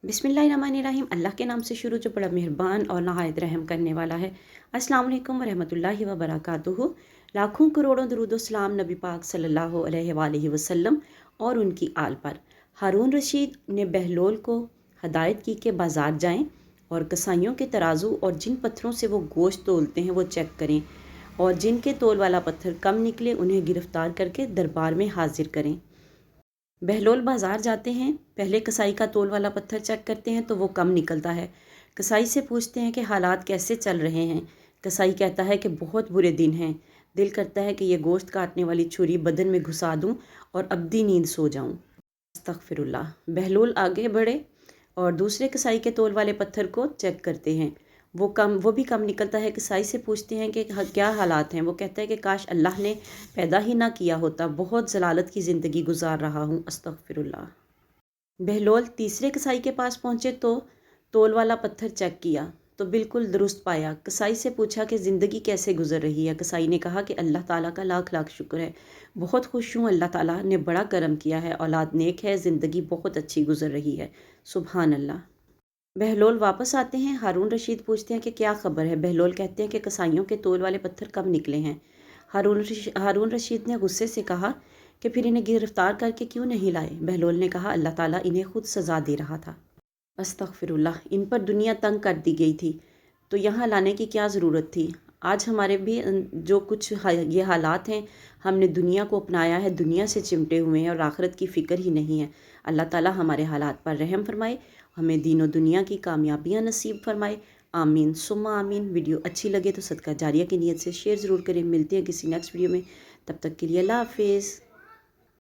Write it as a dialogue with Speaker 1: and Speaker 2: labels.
Speaker 1: बिस्मिल्लाहिर्रहमानिर्रहीम। अल्लाह के नाम से शुरू जो बड़ा मेहरबान और नहायत रहम करने वाला है। अस्सलाम वालेकुम वरहमतुल्लाहि व बरकातुहू। लाखों करोड़ों दरूद सलाम नबी पाक सल्लल्लाहु अलैहि वसल्लम और उनकी आल पर। हारून रशीद ने बहलोल को हदायत की कि बाज़ार जाएं और कसाइयों के तराजू और जिन पत्थरों से वो गोश्त तोलते हैं वो चेक करें, और जिनके तोल वाला पत्थर कम निकले उन्हें गिरफ़्तार करके दरबार में हाजिर करें। बहलोल बाज़ार जाते हैं, पहले कसाई का तोल वाला पत्थर चेक करते हैं तो वो कम निकलता है। कसाई से पूछते हैं कि हालात कैसे चल रहे हैं। कसाई कहता है कि बहुत बुरे दिन हैं, दिल करता है कि ये गोश्त काटने वाली छुरी बदन में घुसा दूं और अब्दी नींद सो जाऊं। अस्तगफिरुल्लाह। बहलोल आगे बढ़े और दूसरे कसाई के तोल वाले पत्थर को चेक करते हैं। वो भी कम निकलता है। कसाई से पूछते हैं कि क्या हालात हैं। वो कहता है कि काश अल्लाह ने पैदा ही ना किया होता, बहुत जलालत की ज़िंदगी गुजार रहा हूँ। अस्तगफिरुल्लाह। बहलोल तीसरे कसाई के पास पहुँचे तो तोल वाला पत्थर चेक किया तो बिल्कुल दुरुस्त पाया। कसाई से पूछा कि ज़िंदगी कैसे गुजर रही है। कसाई ने कहा कि अल्लाह ताला का लाख लाख शुक्र है, बहुत खुश हूँ, अल्लाह ताला ने बड़ा करम किया है, औलाद नेक है, ज़िंदगी बहुत अच्छी गुजर रही है, सुभान अल्लाह। बहलोल वापस आते हैं। हारून रशीद पूछते हैं कि क्या खबर है। बहलोल कहते हैं कि कसाइयों के तोल वाले पत्थर कब निकले हैं। हारून रशीद ने गुस्से से कहा कि फिर इन्हें गिरफ्तार करके क्यों नहीं लाए। बहलोल ने कहा अल्लाह ताला इन्हें खुद सज़ा दे रहा था। अस्तगफिरुल्लाह। इन पर दुनिया तंग कर दी गई थी तो यहाँ लाने की क्या ज़रूरत थी। आज हमारे भी जो कुछ ये हालात हैं, हमने दुनिया को अपनाया है, दुनिया से चिमटे हुए हैं और आखिरत की फ़िक्र ही नहीं है। अल्लाह ताला हमारे हालात पर रहम फरमाए, हमें दीन दुनिया की कामयाबियाँ नसीब फरमाए। आमीन सुम्मा आमीन। वीडियो अच्छी लगे तो सदका जारिया की नीयत से शेयर ज़रूर करें। मिलते हैं किसी नेक्स्ट वीडियो में, तब तक के लिए अल्लाह हाफिज़।